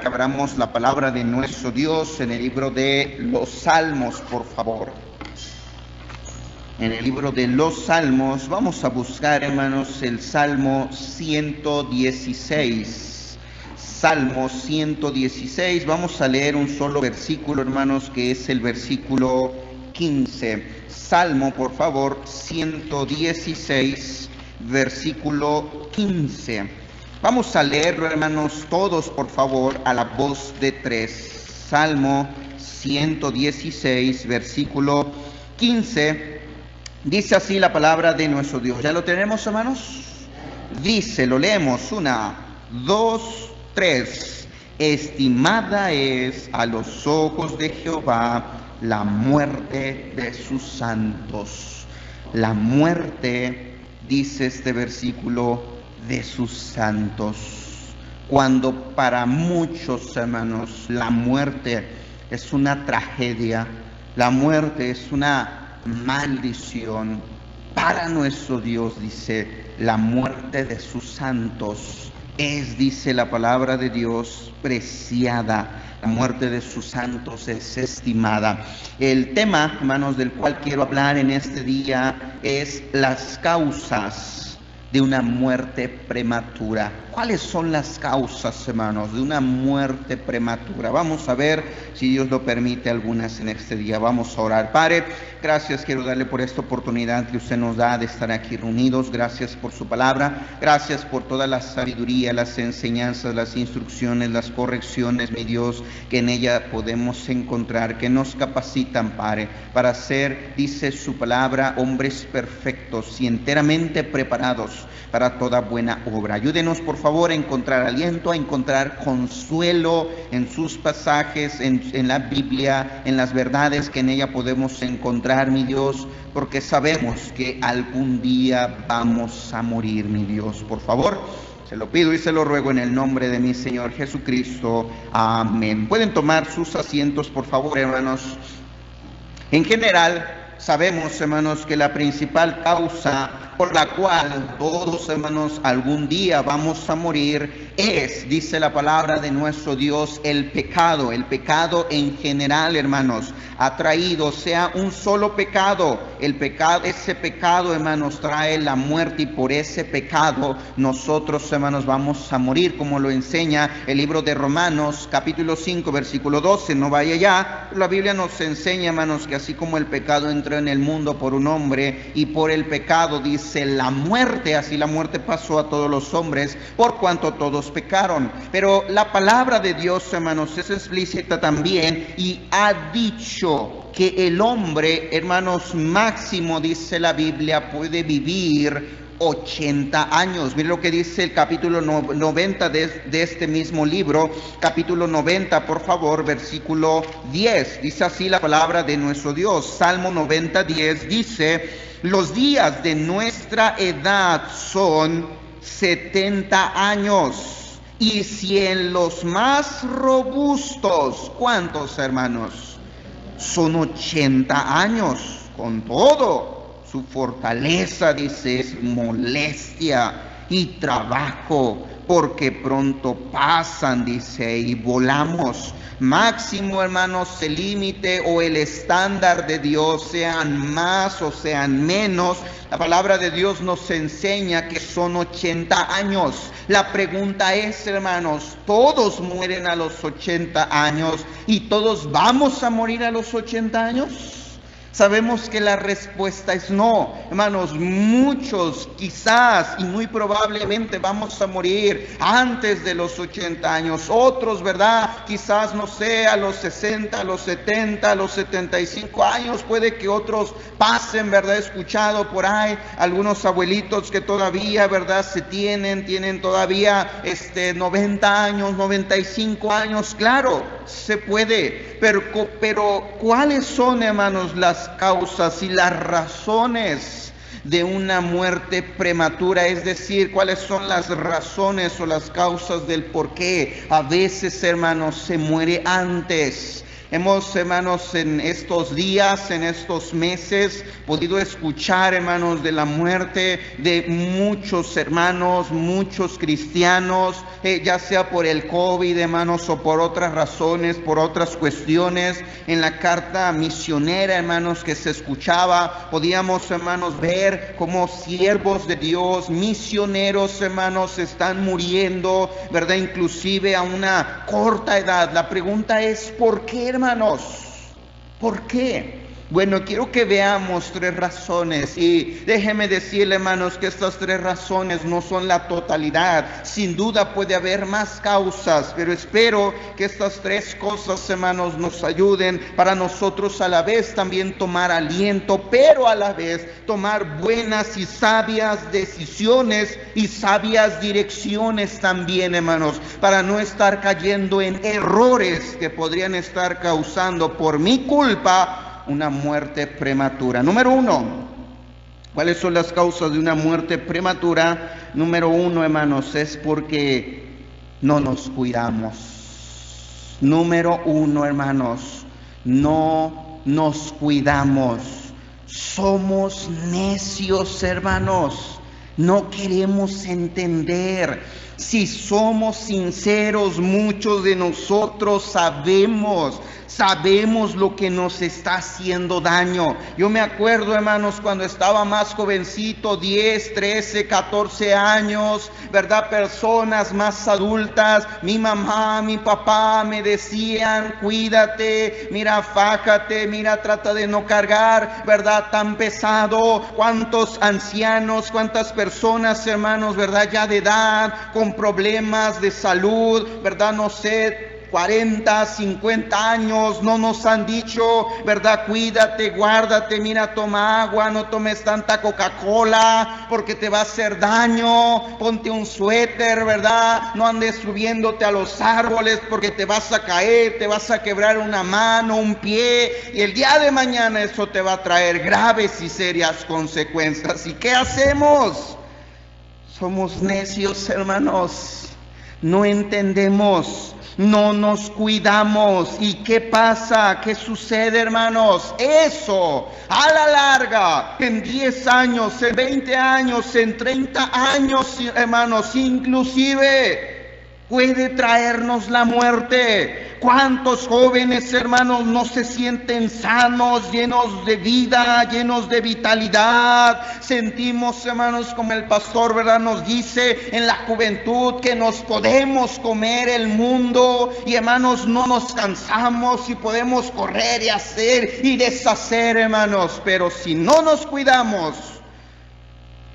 que abramos la palabra de nuestro Dios en el libro de los Salmos, por favor. En el libro de los Salmos vamos a buscar, hermanos, el Salmo 116. Salmo 116, vamos a leer un solo versículo, hermanos, que es el versículo 15. Salmo, por favor, 116, versículo 15. Vamos a leerlo, hermanos, todos, por favor, a la voz de tres. Salmo 116, versículo 15. Dice así la palabra de nuestro Dios. ¿Ya lo tenemos, hermanos? Dice, lo leemos, 1, 2, 3. Estimada es a los ojos de Jehová la muerte de sus santos. La muerte, dice este versículo, de sus santos. Cuando para muchos, hermanos, la muerte es una tragedia, la muerte es una maldición, para nuestro Dios, dice, la muerte de sus santos es, dice la palabra de Dios, preciada. La muerte de sus santos es estimada. El tema, hermanos, del cual quiero hablar en este día es las causas de una muerte prematura. ¿Cuáles son las causas, hermanos, de una muerte prematura? Vamos a ver, si Dios lo permite, algunas en este día. Vamos a orar. Padre, gracias, quiero darle por esta oportunidad que usted nos da de estar aquí reunidos. Gracias por su palabra. Gracias por toda la sabiduría, las enseñanzas, las instrucciones, las correcciones, mi Dios, que en ella podemos encontrar, que nos capacitan, Padre, para ser, dice su palabra, hombres perfectos y enteramente preparados para toda buena obra. Ayúdenos, por favor, a encontrar aliento, a encontrar consuelo en sus pasajes, en la Biblia, en las verdades que en ella podemos encontrar, mi Dios, porque sabemos que algún día vamos a morir, mi Dios. Por favor, se lo pido y se lo ruego en el nombre de mi Señor Jesucristo. Amén. Pueden tomar sus asientos, por favor, hermanos. En general, sabemos, hermanos, que la principal causa por la cual todos, hermanos, algún día vamos a morir es, dice la palabra de nuestro Dios, el pecado. El pecado en general, hermanos, ha traído, sea un solo pecado, el pecado, ese pecado, hermanos, trae la muerte, y por ese pecado nosotros, hermanos, vamos a morir, como lo enseña el libro de Romanos, capítulo 5, versículo 12. No vaya ya, la Biblia nos enseña, hermanos, que así como el pecado entró en el mundo por un hombre, y por el pecado, dice, la muerte, así la muerte pasó a todos los hombres, por cuanto todos pecaron. Pero la palabra de Dios, hermanos, es explícita también, y ha dicho que el hombre, hermanos, máximo, dice la Biblia, puede vivir 80 años. Mire lo que dice el capítulo 90 de este mismo libro, capítulo 90, por favor, versículo 10. Dice así la palabra de nuestro Dios. Salmo 90, 10 dice: los días de nuestra edad son 70 años, y si en los más robustos, ¿cuántos, hermanos? Son 80 años. Con todo, su fortaleza, dice, es molestia y trabajo, porque pronto pasan, dice, y volamos. Máximo, hermanos, el límite o el estándar de Dios, sean más o sean menos, la palabra de Dios nos enseña que son 80 años. La pregunta es, hermanos, ¿todos mueren a los 80 años y todos vamos a morir a los 80 años? Sabemos que la respuesta es no, hermanos. Muchos quizás y muy probablemente vamos a morir antes de los 80 años. Otros, ¿verdad? Quizás, no sé, a los 60, a los 70, a los 75 años. Puede que otros pasen, ¿verdad? He escuchado por ahí algunos abuelitos que todavía, ¿verdad? Tienen todavía 90 años, 95 años. Claro, se puede, pero ¿cuáles son, hermanos, las causas y las razones de una muerte prematura? Es decir, ¿cuáles son las razones o las causas del por qué a veces, hermanos, se muere antes? Hemos, hermanos, en estos días, en estos meses, podido escuchar, hermanos, de la muerte de muchos hermanos, muchos cristianos, ya sea por el COVID, hermanos, o por otras razones, por otras cuestiones. En la carta misionera, hermanos, que se escuchaba, podíamos, hermanos, ver cómo siervos de Dios, misioneros, hermanos, están muriendo, ¿verdad? Inclusive a una corta edad. La pregunta es, ¿por qué, hermanos? ¿Por qué? Bueno, quiero que veamos 3 razones, y déjeme decirle, hermanos, que estas 3 razones no son la totalidad. Sin duda puede haber más causas, pero espero que estas 3 cosas, hermanos, nos ayuden para nosotros a la vez también tomar aliento, pero a la vez tomar buenas y sabias decisiones y sabias direcciones también, hermanos, para no estar cayendo en errores que podrían estar causando por mi culpa una muerte prematura. Número 1, ¿cuáles son las causas de una muerte prematura? Número 1, hermanos, es porque no nos cuidamos. Número 1, hermanos, no nos cuidamos. Somos necios, hermanos. No queremos entender. Si somos sinceros, muchos de nosotros sabemos lo que nos está haciendo daño. Yo me acuerdo, hermanos, cuando estaba más jovencito, 10, 13, 14 años, ¿verdad? Personas más adultas, mi mamá, mi papá me decían, cuídate, mira, fájate, mira, trata de no cargar, ¿verdad? Tan pesado. ¿Cuántos ancianos, cuántas personas, hermanos, ¿verdad? Ya de edad, con problemas de salud, ¿verdad? No sé, 40, 50 años, no nos han dicho, ¿verdad? Cuídate, guárdate, mira, toma agua, no tomes tanta Coca-Cola porque te va a hacer daño, ponte un suéter, ¿verdad? No andes subiéndote a los árboles porque te vas a caer, te vas a quebrar una mano, un pie, y el día de mañana eso te va a traer graves y serias consecuencias. ¿Y qué hacemos? Somos necios, hermanos, no entendemos. No nos cuidamos. ¿Y qué pasa? ¿Qué sucede, hermanos? Eso, a la larga, en 10 años, en 20 años, en 30 años, hermanos, inclusive puede traernos la muerte. ¿Cuántos jóvenes, hermanos, no se sienten sanos, llenos de vida, llenos de vitalidad? Sentimos, hermanos, como el pastor, ¿verdad?, nos dice en la juventud que nos podemos comer el mundo, y, hermanos, no nos cansamos y podemos correr y hacer y deshacer, hermanos, pero si no nos cuidamos,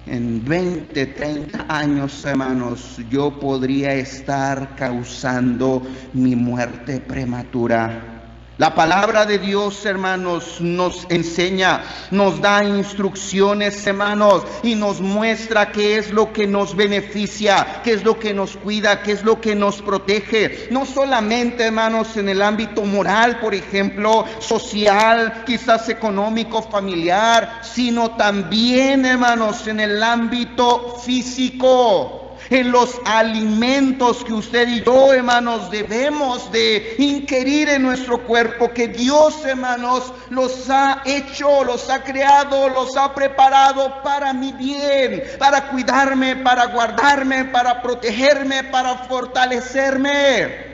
en 20, 30 años, hermanos, yo podría estar causando mi muerte prematura. La palabra de Dios, hermanos, nos enseña, nos da instrucciones, hermanos, y nos muestra qué es lo que nos beneficia, qué es lo que nos cuida, qué es lo que nos protege. No solamente, hermanos, en el ámbito moral, por ejemplo, social, quizás económico, familiar, sino también, hermanos, en el ámbito físico. En los alimentos que usted y yo, hermanos, debemos de ingerir en nuestro cuerpo, que Dios, hermanos, los ha hecho, los ha creado, los ha preparado para mi bien, para cuidarme, para guardarme, para protegerme, para fortalecerme.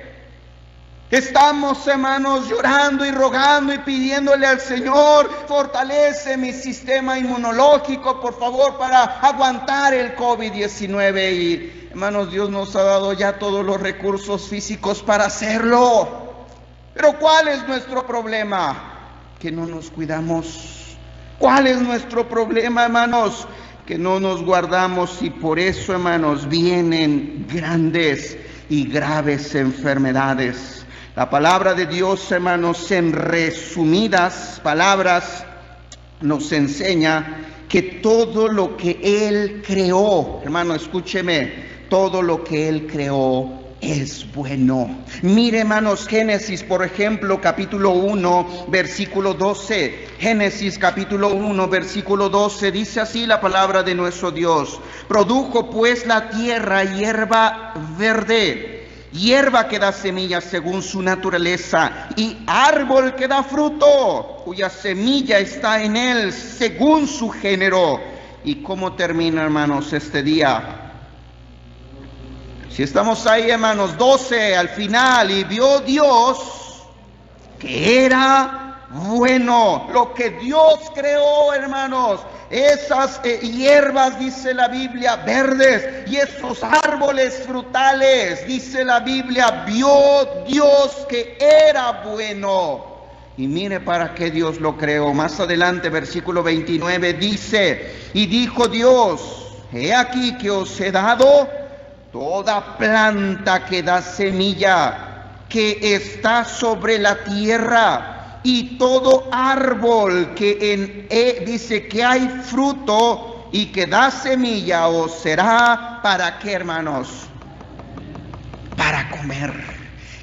Estamos, hermanos, llorando y rogando y pidiéndole al Señor, fortalece mi sistema inmunológico, por favor, para aguantar el COVID-19. Y, hermanos, Dios nos ha dado ya todos los recursos físicos para hacerlo. Pero ¿cuál es nuestro problema? Que no nos cuidamos. ¿Cuál es nuestro problema, hermanos? Que no nos guardamos, y por eso, hermanos, vienen grandes y graves enfermedades. La palabra de Dios, hermanos, en resumidas palabras, nos enseña que todo lo que Él creó, hermano, escúcheme, todo lo que Él creó es bueno. Mire, hermanos, Génesis, por ejemplo, capítulo 1, versículo 12. Génesis, capítulo 1, versículo 12, dice así la palabra de nuestro Dios: produjo pues la tierra hierba verde, hierba que da semilla según su naturaleza, y árbol que da fruto, cuya semilla está en él según su género. ¿Y cómo termina, hermanos, este día? Si estamos ahí, hermanos, 12 al final, y vio Dios que era bueno. Lo que Dios creó, hermanos, esas hierbas, dice la Biblia, verdes, y esos árboles frutales, dice la Biblia, vio Dios que era bueno. Y mire para qué Dios lo creó. Más adelante, versículo 29, dice, y dijo Dios, he aquí que os he dado toda planta que da semilla, que está sobre la tierra, y todo árbol que dice que hay fruto y que da semilla, os será, ¿para qué, hermanos? Para comer.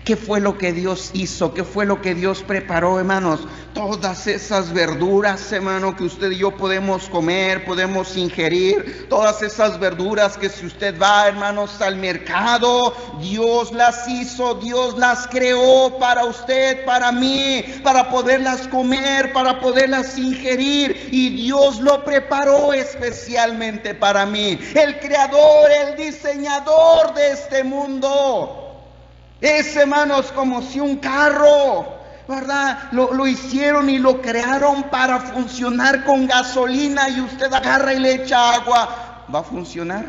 ¿Qué fue lo que Dios hizo? ¿Qué fue lo que Dios preparó, hermanos? Todas esas verduras, hermano, que usted y yo podemos comer, podemos ingerir. Todas esas verduras que si usted va, hermanos, al mercado, Dios las hizo, Dios las creó para usted, para mí, para poderlas comer, para poderlas ingerir. Y Dios lo preparó especialmente para mí. El creador, el diseñador de este mundo. Es, hermanos, como si un carro, ¿verdad? Lo hicieron y lo crearon para funcionar con gasolina, y usted agarra y le echa agua. ¿Va a funcionar?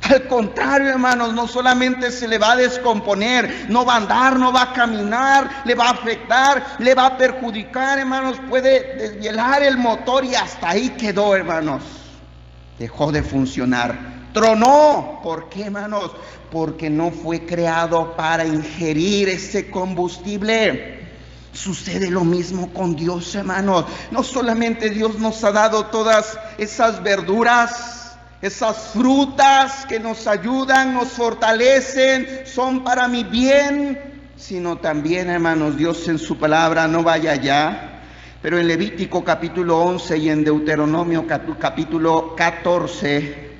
Al contrario, hermanos, no solamente se le va a descomponer, no va a andar, no va a caminar, le va a afectar, le va a perjudicar, hermanos, puede desvielar el motor, y hasta ahí quedó, hermanos. Dejó de funcionar. Tronó. ¿Por qué, hermanos? Porque no fue creado para ingerir ese combustible. Sucede lo mismo con Dios, hermanos. No solamente Dios nos ha dado todas esas verduras, esas frutas que nos ayudan, nos fortalecen, son para mi bien, sino también, hermanos, Dios en su palabra, no vaya allá, pero en Levítico capítulo 11 y en Deuteronomio capítulo 14,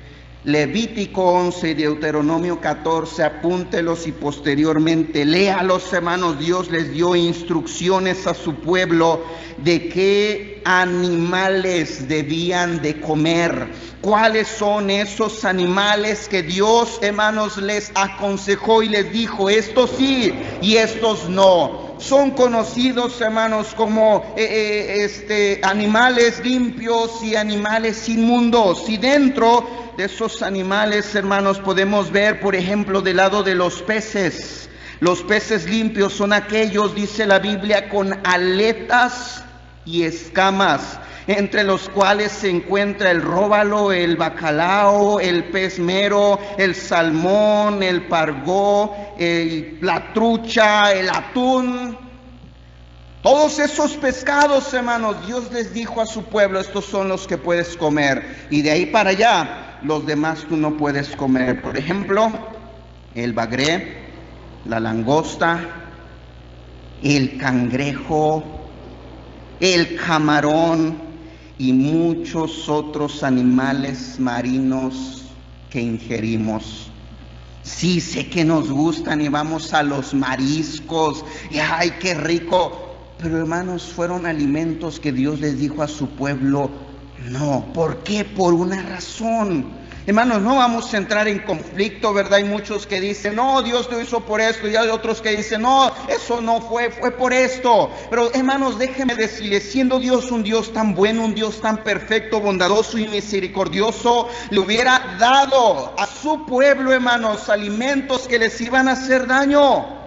Levítico 11 y Deuteronomio 14, apúntelos y posteriormente léalos, hermanos. Dios les dio instrucciones a su pueblo de qué animales debían de comer. ¿Cuáles son esos animales que Dios, hermanos, les aconsejó y les dijo, estos sí y estos no? Son conocidos, hermanos, como animales limpios y animales inmundos. Y dentro de esos animales, hermanos, podemos ver, por ejemplo, del lado de los peces. Los peces limpios son aquellos, dice la Biblia, con aletas y escamas, entre los cuales se encuentra el róbalo, el bacalao, el pez mero, el salmón, el pargó, la trucha, el atún. Todos esos pescados, hermanos, Dios les dijo a su pueblo, estos son los que puedes comer, y de ahí para allá, los demás tú no puedes comer. Por ejemplo, el bagre, la langosta, el cangrejo, el camarón y muchos otros animales marinos que ingerimos. Sí, sé que nos gustan y vamos a los mariscos y ¡ay, qué rico! Pero, hermanos, fueron alimentos que Dios les dijo a su pueblo, no. ¿Por qué? Por una razón. Hermanos, no vamos a entrar en conflicto, ¿verdad? Hay muchos que dicen, no, Dios lo hizo por esto, y hay otros que dicen, no, eso no fue por esto. Pero, hermanos, déjenme decirles, siendo Dios un Dios tan bueno, un Dios tan perfecto, bondadoso y misericordioso, le hubiera dado a su pueblo, hermanos, alimentos que les iban a hacer daño.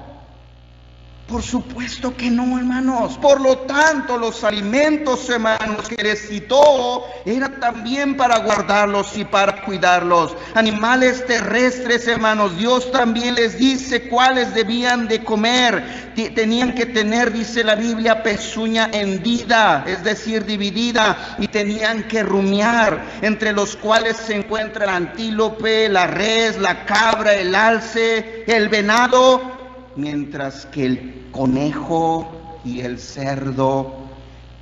Por supuesto que no, hermanos. Por lo tanto, los alimentos, hermanos, que les citó, era también para guardarlos y para cuidarlos. Animales terrestres, hermanos, Dios también les dice cuáles debían de comer. Tenían que tener, dice la Biblia, pezuña hendida, es decir, dividida, y tenían que rumiar, entre los cuales se encuentra el antílope, la res, la cabra, el alce, el venado, mientras que el conejo y el cerdo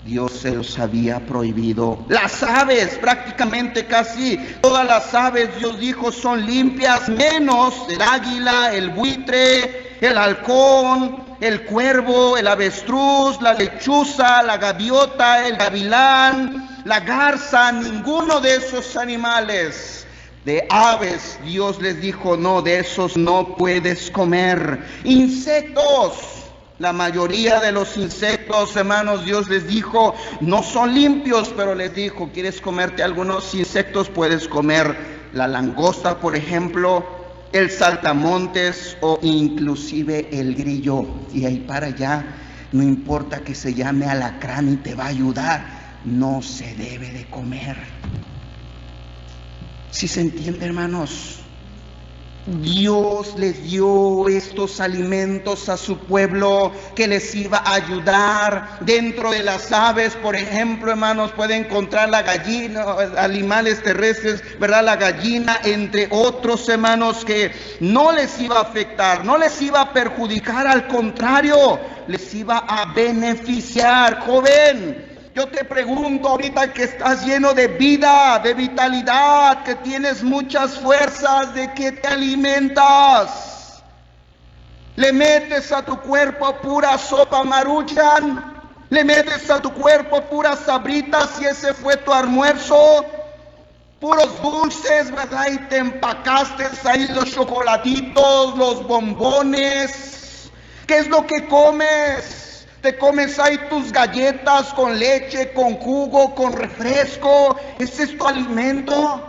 Dios se los había prohibido. Las aves, prácticamente casi todas las aves, Dios dijo, son limpias, menos el águila, el buitre, el halcón, el cuervo, el avestruz, la lechuza, la gaviota, el gavilán, la garza. Ninguno de esos animales, de aves, Dios les dijo, no, de esos no puedes comer. Insectos, la mayoría de los insectos, hermanos, Dios les dijo, no son limpios, pero les dijo, ¿quieres comerte algunos insectos? Puedes comer la langosta, por ejemplo, el saltamontes o inclusive el grillo. Y ahí para allá, no importa que se llame alacrán y te va a ayudar, no se debe de comer. ¿Sí se entiende, hermanos? Dios les dio estos alimentos a su pueblo que les iba a ayudar. Dentro de las aves, por ejemplo, hermanos, puede encontrar la gallina, animales terrestres, ¿verdad? La gallina, entre otros, hermanos, que no les iba a afectar, no les iba a perjudicar, al contrario, les iba a beneficiar. Joven, yo te pregunto ahorita que estás lleno de vida, de vitalidad, que tienes muchas fuerzas, ¿de qué te alimentas? ¿Le metes a tu cuerpo pura sopa Maruchan? ¿Le metes a tu cuerpo puras sabritas si ese fue tu almuerzo? Puros dulces, ¿verdad? Y te empacaste ahí los chocolatitos, los bombones. ¿Qué es lo que comes? Te comes ahí tus galletas con leche, con jugo, con refresco. ¿Ese es tu alimento?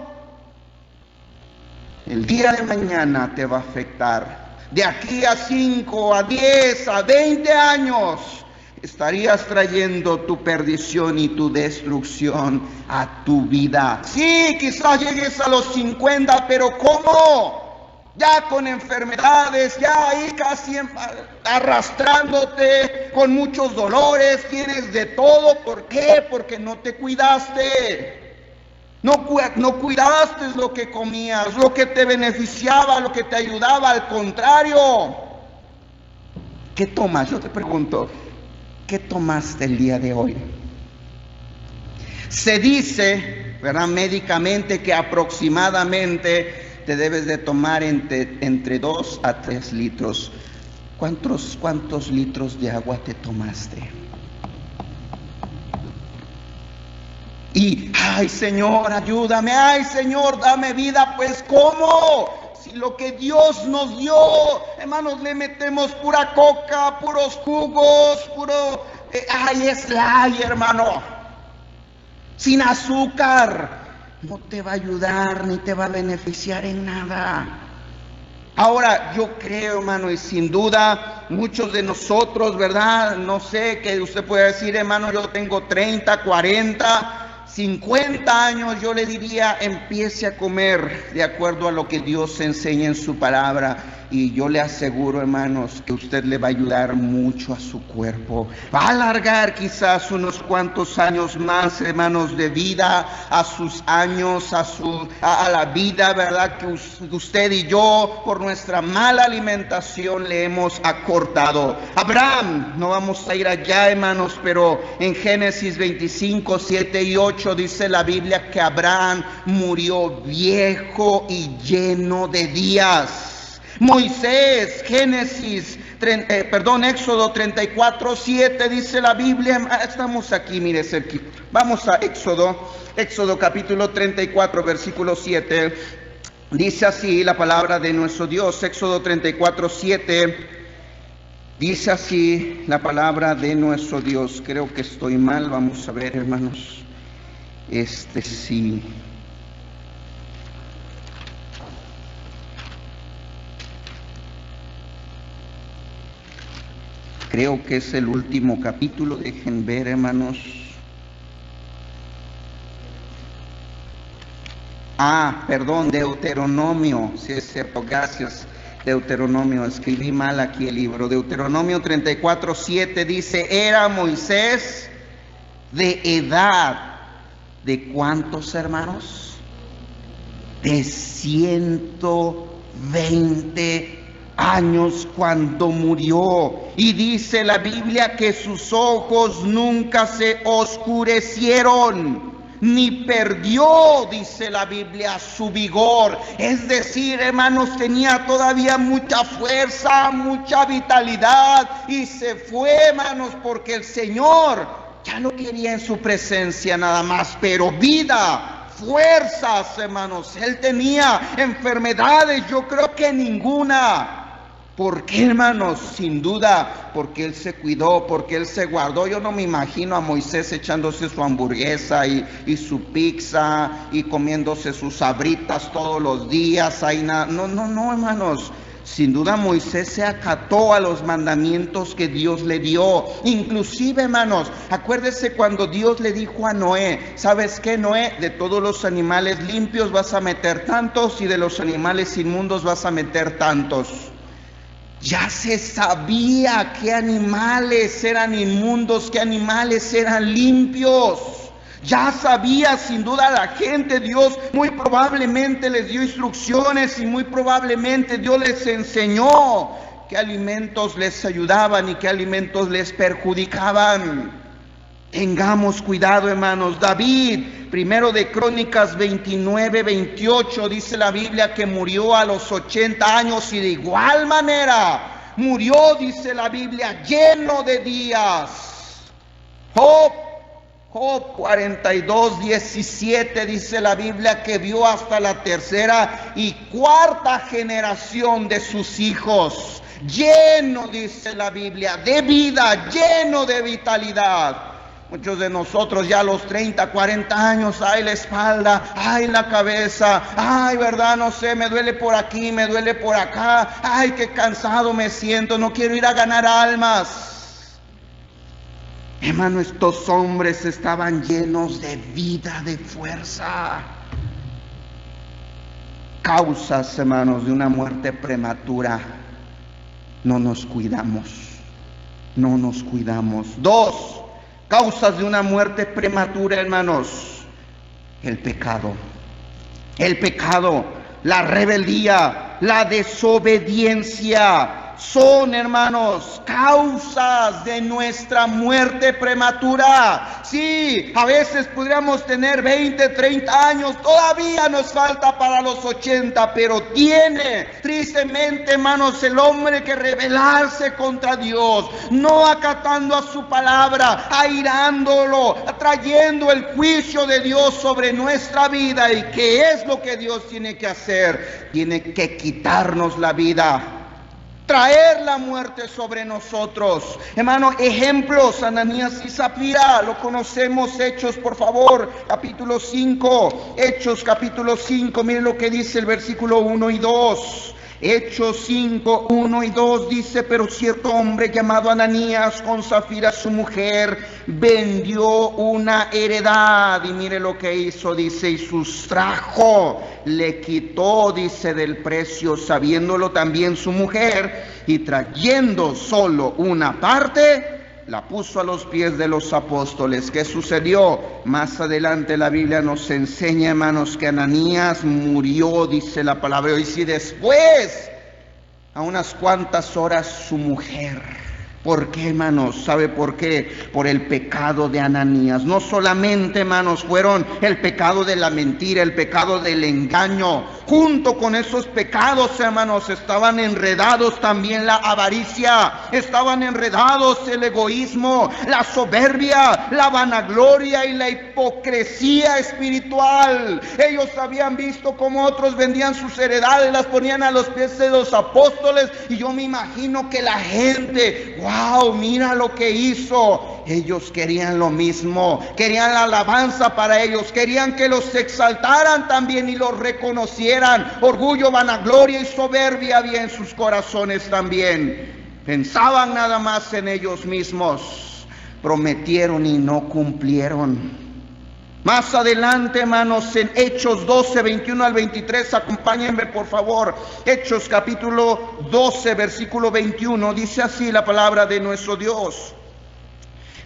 El día de mañana te va a afectar. De aquí a 5, a 10, a 20 años, estarías trayendo tu perdición y tu destrucción a tu vida. Sí, quizás llegues a los 50, pero ¿cómo? Ya con enfermedades, ya ahí casi arrastrándote, con muchos dolores, tienes de todo. ¿Por qué? Porque no te cuidaste. No cuidaste lo que comías, lo que te beneficiaba, lo que te ayudaba. Al contrario, ¿qué tomas? Yo te pregunto, ¿qué tomaste el día de hoy? Se dice, ¿verdad?, médicamente, que aproximadamente te debes de tomar entre 2 a 3 litros. ¿Cuántos litros de agua te tomaste? Y, ay Señor, ayúdame, ay Señor, dame vida. Pues ¿cómo? Si lo que Dios nos dio, hermanos, le metemos pura coca, puros jugos, es light, hermano, sin azúcar. No te va a ayudar ni te va a beneficiar en nada. Ahora, yo creo, hermano, y sin duda muchos de nosotros, ¿verdad? No sé, que usted puede decir, hermano, yo tengo 30, 40, 50 años. Yo le diría, empiece a comer de acuerdo a lo que Dios enseña en su palabra. Y yo le aseguro, hermanos, que usted le va a ayudar mucho a su cuerpo. Va a alargar quizás unos cuantos años más, hermanos, de vida, a sus años, a la vida, ¿verdad?, que usted y yo, por nuestra mala alimentación, le hemos acortado. Abraham, no vamos a ir allá, hermanos, pero en Génesis 25, 7 y 8 dice la Biblia que Abraham murió viejo y lleno de días. Moisés, Éxodo 34, 7 dice la Biblia. Estamos aquí, mire, cerquita. Vamos a Éxodo capítulo 34, versículo 7. Dice así la palabra de nuestro Dios. Éxodo 34, 7. Dice así la palabra de nuestro Dios. Creo que estoy mal, vamos a ver, hermanos. Sí. Creo que es el último capítulo, dejen ver, hermanos. Perdón, Deuteronomio, sí es cierto, gracias, Deuteronomio, escribí mal aquí el libro. Deuteronomio 34, 7 dice, era Moisés de edad, ¿de cuántos, hermanos? De 120 años cuando murió. Y dice la Biblia que sus ojos nunca se oscurecieron, ni perdió, dice la Biblia, su vigor. Es decir, hermanos, tenía todavía mucha fuerza, mucha vitalidad, y se fue, hermanos, porque el Señor ya no quería en su presencia nada más, pero vida, fuerzas, hermanos. Él tenía enfermedades, yo creo que ninguna. ¿Por qué, hermanos? Sin duda, porque Él se cuidó, porque Él se guardó. Yo no me imagino a Moisés echándose su hamburguesa y su pizza y comiéndose sus sabritas todos los días. No, hermanos. Sin duda Moisés se acató a los mandamientos que Dios le dio. Inclusive, hermanos, acuérdese cuando Dios le dijo a Noé: ¿sabes qué, Noé? De todos los animales limpios vas a meter tantos, y de los animales inmundos vas a meter tantos. Ya se sabía qué animales eran inmundos, qué animales eran limpios. Ya sabía, sin duda, la gente. Dios muy probablemente les dio instrucciones, y muy probablemente Dios les enseñó qué alimentos les ayudaban y qué alimentos les perjudicaban. Tengamos cuidado, hermanos. David, primero de Crónicas 29-28, dice la Biblia que murió a los 80 años, y de igual manera murió, dice la Biblia, lleno de días. Job 42:17 dice la Biblia que vio hasta la tercera y cuarta generación de sus hijos, lleno, dice la Biblia, de vida, lleno de vitalidad. Muchos de nosotros ya a los 30, 40 años, ay la espalda, ay la cabeza, ay verdad, no sé, me duele por aquí, me duele por acá, ay qué cansado me siento, no quiero ir a ganar almas. Hermano, estos hombres estaban llenos de vida, de fuerza. Causas, hermanos, de una muerte prematura: no nos cuidamos, no nos cuidamos. 2. Causas de una muerte prematura, hermanos: el pecado, la rebeldía, la desobediencia. Son, hermanos, causas de nuestra muerte prematura. Sí, a veces podríamos tener 20, 30 años, todavía nos falta para los 80, pero tiene, tristemente, hermanos, el hombre que rebelarse contra Dios, no acatando a su palabra, airándolo, trayendo el juicio de Dios sobre nuestra vida. ¿Y qué es lo que Dios tiene que hacer? Tiene que quitarnos la vida, traer la muerte sobre nosotros. Hermano, ejemplos: Ananías y Zafira, lo conocemos. Hechos, por favor, capítulo 5. Hechos, capítulo 5, miren lo que dice el versículo 1 y 2. Hechos 5, 1 y 2 dice: pero cierto hombre llamado Ananías, con Zafira su mujer, vendió una heredad. Y mire lo que hizo, dice: y sustrajo, le quitó, dice, del precio, sabiéndolo también su mujer, y trayendo solo una parte, la puso a los pies de los apóstoles. ¿Qué sucedió? Más adelante la Biblia nos enseña, hermanos, que Ananías murió, dice la palabra. Y si después, a unas cuantas horas, su mujer. ¿Por qué, hermanos? ¿Sabe por qué? Por el pecado de Ananías. No solamente, hermanos, fueron el pecado de la mentira, el pecado del engaño. Junto con esos pecados, hermanos, estaban enredados también la avaricia, estaban enredados el egoísmo, la soberbia, la vanagloria y la hipocresía espiritual. Ellos habían visto cómo otros vendían sus heredades, las ponían a los pies de los apóstoles, y yo me imagino que la gente, wow, mira lo que hizo. Ellos querían lo mismo, querían la alabanza para ellos, querían que los exaltaran también y los reconocieran. Orgullo, vanagloria y soberbia había en sus corazones también. Pensaban nada más en ellos mismos, prometieron y no cumplieron. Más adelante, hermanos, en Hechos 12, 21 al 23, acompáñenme por favor. Hechos capítulo 12, versículo 21, dice así la palabra de nuestro Dios: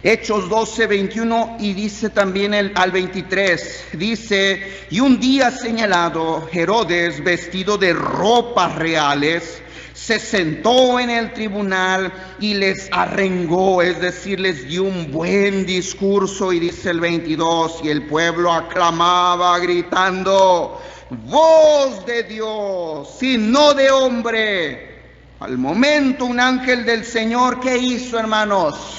Hechos 12, 21 y dice también al 23, dice, y un día señalado, Herodes, vestido de ropas reales, se sentó en el tribunal y les arengó, es decir, les dio un buen discurso, y dice el 22, y el pueblo aclamaba gritando, voz de Dios y no de hombre. Al momento un ángel del Señor, ¿qué hizo, hermanos?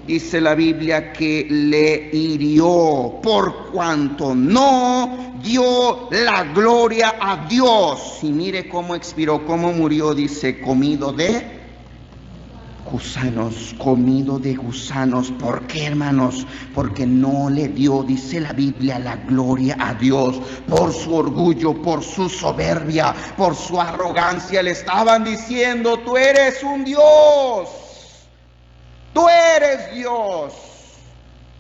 Dice la Biblia que le hirió por cuanto no dio la gloria a Dios. Y mire cómo expiró, cómo murió, dice, comido de gusanos, comido de gusanos. ¿Por qué, hermanos? Porque no le dio, dice la Biblia, la gloria a Dios. Por su orgullo, por su soberbia, por su arrogancia. Le estaban diciendo, tú eres un Dios. Tú eres Dios.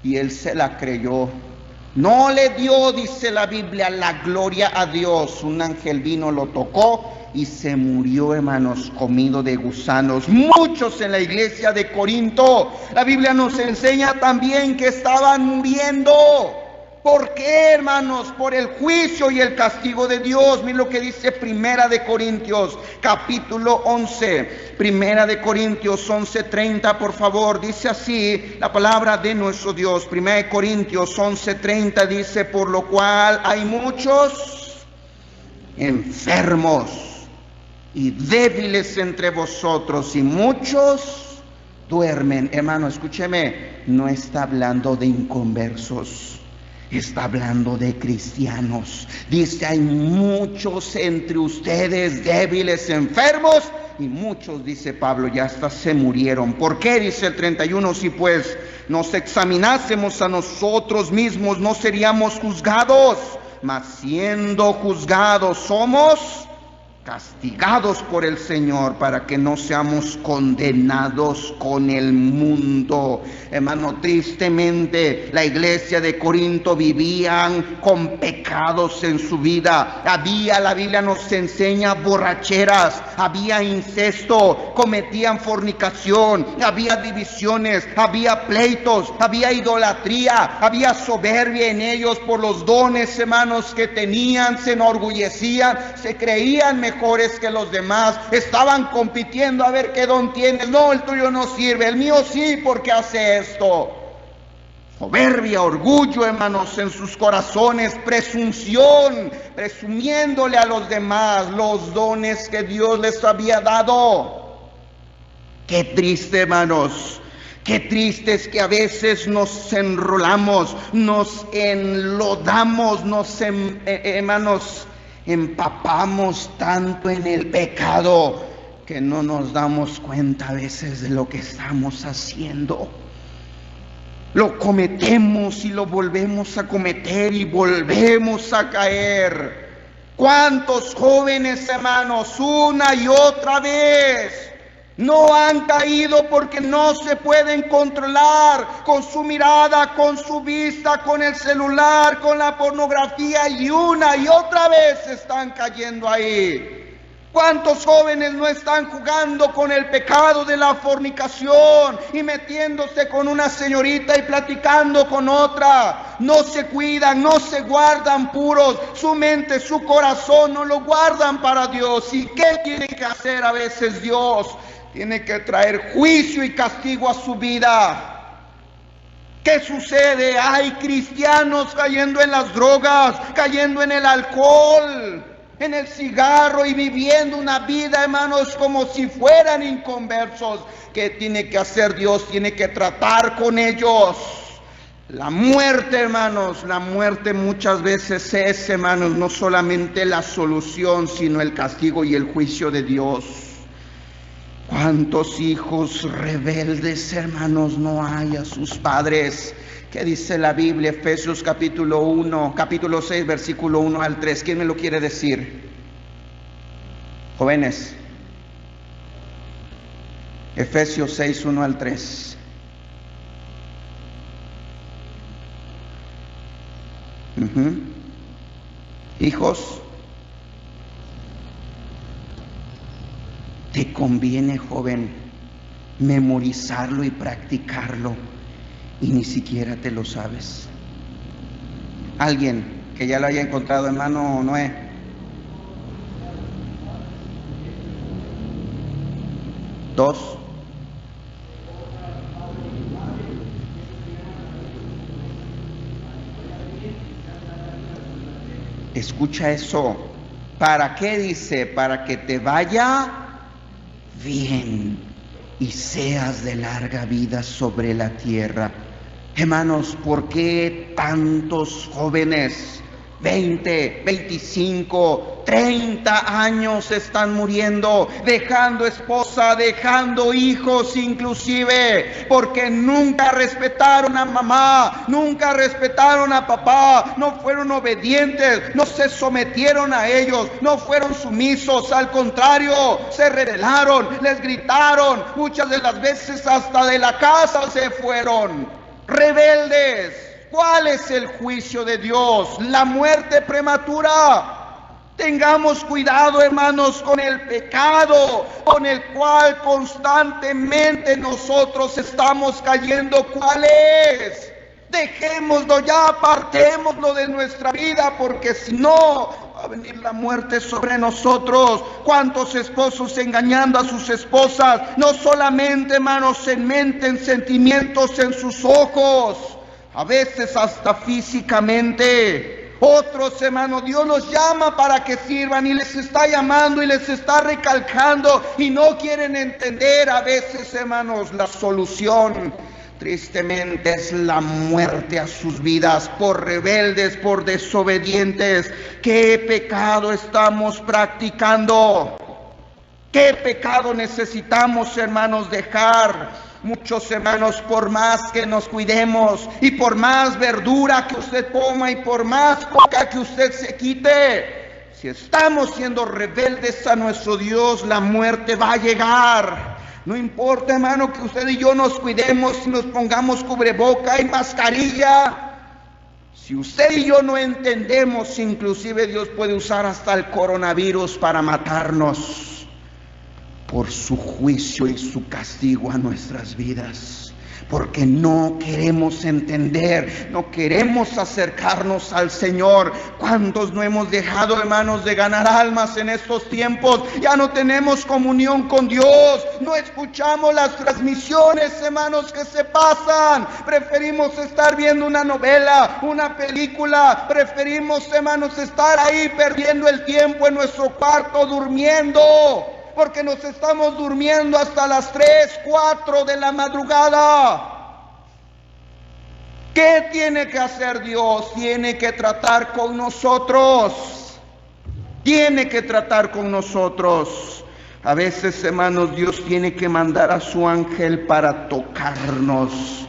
Y él se la creyó. No le dio, dice la Biblia, la gloria a Dios. Un ángel vino, lo tocó y se murió, hermanos, comido de gusanos. Muchos en la iglesia de Corinto, la Biblia nos enseña también que estaban muriendo. ¿Por qué, hermanos? Por el juicio y el castigo de Dios. Miren lo que dice Primera de Corintios, capítulo 11. Primera de Corintios 11:30, por favor. Dice así la palabra de nuestro Dios. Primera de Corintios 11:30 dice, por lo cual hay muchos enfermos y débiles entre vosotros, y muchos duermen. Hermano, escúcheme, no está hablando de inconversos. Está hablando de cristianos. Dice, hay muchos entre ustedes débiles, enfermos, y muchos, dice Pablo, ya hasta se murieron. ¿Por qué? Dice el 31, si pues nos examinásemos a nosotros mismos, no seríamos juzgados, mas siendo juzgados somos castigados por el Señor, para que no seamos condenados con el mundo. Hermano, tristemente la iglesia de Corinto vivían con pecados en su vida. Había, la Biblia nos enseña, borracheras, había incesto, cometían fornicación, había divisiones, había pleitos, había idolatría, había soberbia en ellos por los dones, hermanos, que tenían. Se enorgullecían, se creían mejores que los demás, estaban compitiendo a ver qué don tienes. No, el tuyo no sirve, el mío sí, porque hace esto. Soberbia, orgullo, hermanos, en sus corazones, presunción, presumiéndole a los demás los dones que Dios les había dado. Qué triste, hermanos. Qué triste es que a veces nos enrolamos, nos enlodamos, hermanos, empapamos tanto en el pecado que no nos damos cuenta a veces de lo que estamos haciendo. Lo cometemos y lo volvemos a cometer y volvemos a caer. ¿Cuántos jóvenes, hermanos, una y otra vez no han caído porque no se pueden controlar con su mirada, con su vista, con el celular, con la pornografía, y una y otra vez están cayendo ahí? ¿Cuántos jóvenes no están jugando con el pecado de la fornicación y metiéndose con una señorita y platicando con otra? No se cuidan, no se guardan puros, su mente, su corazón no lo guardan para Dios. ¿Y qué tiene que hacer a veces Dios? Tiene que traer juicio y castigo a su vida. ¿Qué sucede? Hay cristianos cayendo en las drogas, cayendo en el alcohol, en el cigarro, y viviendo una vida, hermanos, como si fueran inconversos. ¿Qué tiene que hacer Dios? Tiene que tratar con ellos. La muerte, hermanos, la muerte muchas veces es, hermanos, no solamente la solución, sino el castigo y el juicio de Dios. ¿Cuántos hijos rebeldes, hermanos, no hay a sus padres? ¿Qué dice la Biblia? Efesios capítulo 6, versículo 1 al 3. ¿Quién me lo quiere decir? Jóvenes. Efesios 6, 1 al 3. Hijos, te conviene, joven, memorizarlo y practicarlo, y ni siquiera te lo sabes. Alguien que ya lo haya encontrado, hermano Noé. Dos. Escucha eso. ¿Para qué dice? Para que te vaya bien y seas de larga vida sobre la tierra. Hermanos, ¿por qué tantos jóvenes, 20, 25, 30 años están muriendo, dejando esposa, dejando hijos inclusive, porque nunca respetaron a mamá, nunca respetaron a papá, no fueron obedientes, no se sometieron a ellos, no fueron sumisos, al contrario, se rebelaron, les gritaron, muchas de las veces hasta de la casa se fueron, rebeldes? ¿Cuál es el juicio de Dios? La muerte prematura. Tengamos cuidado, hermanos, con el pecado con el cual constantemente nosotros estamos cayendo. ¿Cuál es? Dejémoslo ya, apartémoslo de nuestra vida, porque si no, va a venir la muerte sobre nosotros. ¿Cuántos esposos engañando a sus esposas? No solamente, hermanos, en mente, en sentimientos, en sus ojos, a veces hasta físicamente. Otros, hermanos, Dios los llama para que sirvan y les está llamando y les está recalcando y no quieren entender. A veces, hermanos, la solución tristemente es la muerte a sus vidas por rebeldes, por desobedientes. ¿Qué pecado estamos practicando? ¿Qué pecado necesitamos, hermanos, dejar? Muchos, hermanos, por más que nos cuidemos y por más verdura que usted coma y por más coca que usted se quite, si estamos siendo rebeldes a nuestro Dios, la muerte va a llegar. No importa, hermano, que usted y yo nos cuidemos y nos pongamos cubreboca y mascarilla. Si usted y yo no entendemos, inclusive Dios puede usar hasta el coronavirus para matarnos por su juicio y su castigo a nuestras vidas, porque no queremos entender, no queremos acercarnos al Señor. ¿Cuántos no hemos dejado, hermanos, de ganar almas en estos tiempos? Ya no tenemos comunión con Dios, no escuchamos las transmisiones, hermanos, que se pasan. Preferimos estar viendo una novela, una película, preferimos, hermanos, estar ahí perdiendo el tiempo en nuestro cuarto durmiendo, porque nos estamos durmiendo hasta las 3, 4 de la madrugada. ¿Qué tiene que hacer Dios? Tiene que tratar con nosotros. Tiene que tratar con nosotros. A veces, hermanos, Dios tiene que mandar a su ángel para tocarnos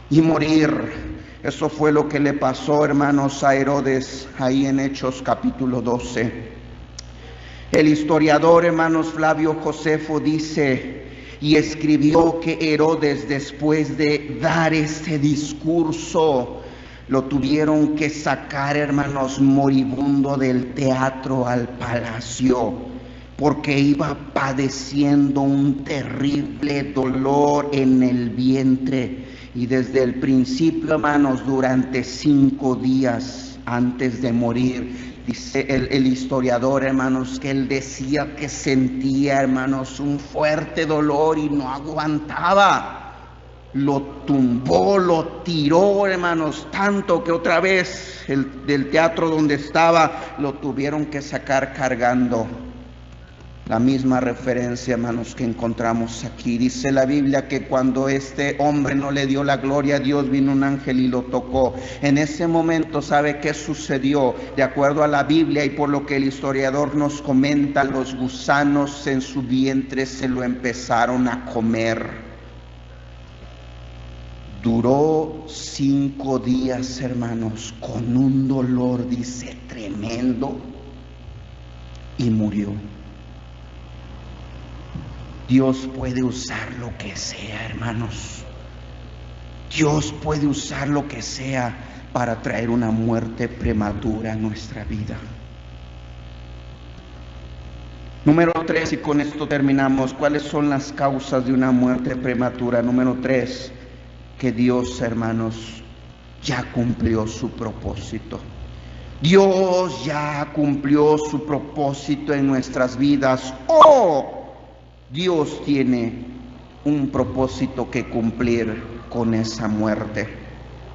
y morir. Eso fue lo que le pasó, hermanos, a Herodes, ahí en Hechos capítulo 12. El historiador, hermanos, Flavio Josefo dice y escribió que Herodes, después de dar ese discurso, lo tuvieron que sacar, hermanos, moribundo del teatro al palacio, porque iba padeciendo un terrible dolor en el vientre. Y desde el principio, hermanos, durante 5 días antes de morir, dice el historiador, hermanos, que él decía que sentía, hermanos, un fuerte dolor y no aguantaba. Lo tumbó, lo tiró, hermanos, tanto que otra vez del teatro donde estaba lo tuvieron que sacar cargando. La misma referencia, hermanos, que encontramos aquí. Dice la Biblia que cuando este hombre no le dio la gloria a Dios, vino un ángel y lo tocó. En ese momento, ¿sabe qué sucedió? De acuerdo a la Biblia y por lo que el historiador nos comenta, los gusanos en su vientre se lo empezaron a comer. Duró 5 días, hermanos, con un dolor, dice, tremendo, y murió. Dios puede usar lo que sea, hermanos. Dios puede usar lo que sea para traer una muerte prematura a nuestra vida. Número 3, y con esto terminamos. ¿Cuáles son las causas de una muerte prematura? Número 3, que Dios, hermanos, ya cumplió su propósito. Dios ya cumplió su propósito en nuestras vidas. ¡Oh! Dios tiene un propósito que cumplir con esa muerte.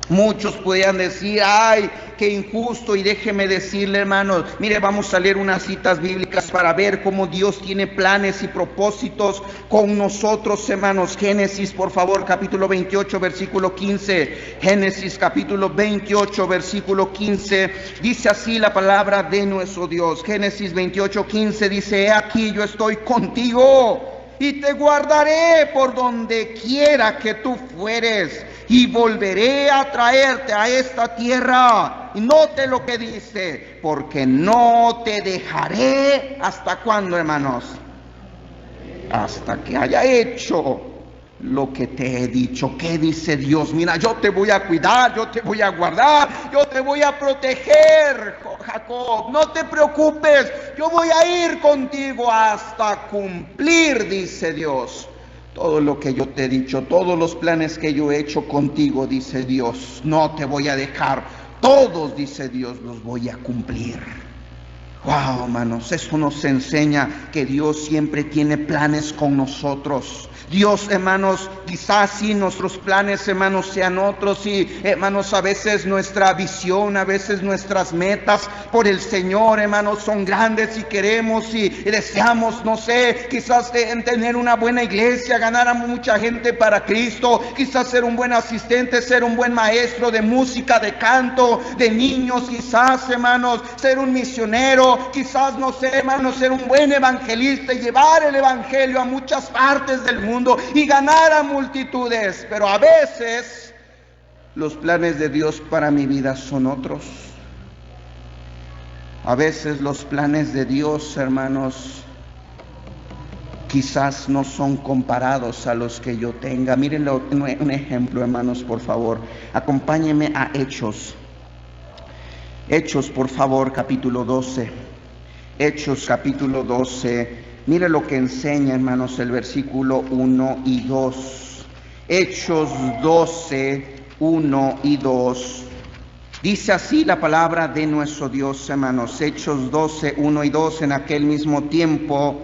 Muchos podrían decir, ay, qué injusto, y déjeme decirle, hermanos, mire, vamos a leer unas citas bíblicas para ver cómo Dios tiene planes y propósitos con nosotros, hermanos. Génesis, por favor, capítulo 28, versículo 15. Génesis, capítulo 28, versículo 15. Dice así la palabra de nuestro Dios. Génesis 28, 15 dice, he aquí yo estoy contigo y te guardaré por donde quiera que tú fueres, y volveré a traerte a esta tierra. Y note lo que dice, porque no te dejaré. ¿Hasta cuándo, hermanos? Hasta que haya hecho lo que te he dicho. ¿Qué dice Dios? Mira, yo te voy a cuidar, yo te voy a guardar, yo te voy a proteger, Jacob. No te preocupes, yo voy a ir contigo hasta cumplir, dice Dios, todo lo que yo te he dicho, todos los planes que yo he hecho contigo, dice Dios. No te voy a dejar. Todos, dice Dios, los voy a cumplir. Wow, hermanos, eso nos enseña que Dios siempre tiene planes con nosotros. Dios, hermanos, quizás sí nuestros planes, hermanos, sean otros, y hermanos, a veces nuestra visión, a veces nuestras metas por el Señor, hermanos, son grandes y queremos y deseamos, no sé, quizás tener una buena iglesia, ganar a mucha gente para Cristo, quizás ser un buen asistente, ser un buen maestro de música, de canto, de niños, quizás, hermanos, ser un misionero, quizás, no sé, hermanos, ser un buen evangelista y llevar el evangelio a muchas partes del mundo y ganar a multitudes. Pero a veces los planes de Dios para mi vida son otros. A veces los planes de Dios, hermanos, quizás no son comparados a los que yo tenga. Miren un ejemplo, hermanos, por favor. Acompáñenme a Hechos. Hechos, por favor, capítulo 12. Hechos, capítulo 12. Mire lo que enseña, hermanos, el versículo 1 y 2. Hechos 12, 1 y 2. Dice así la palabra de nuestro Dios, hermanos. Hechos 12, 1 y 2. En aquel mismo tiempo,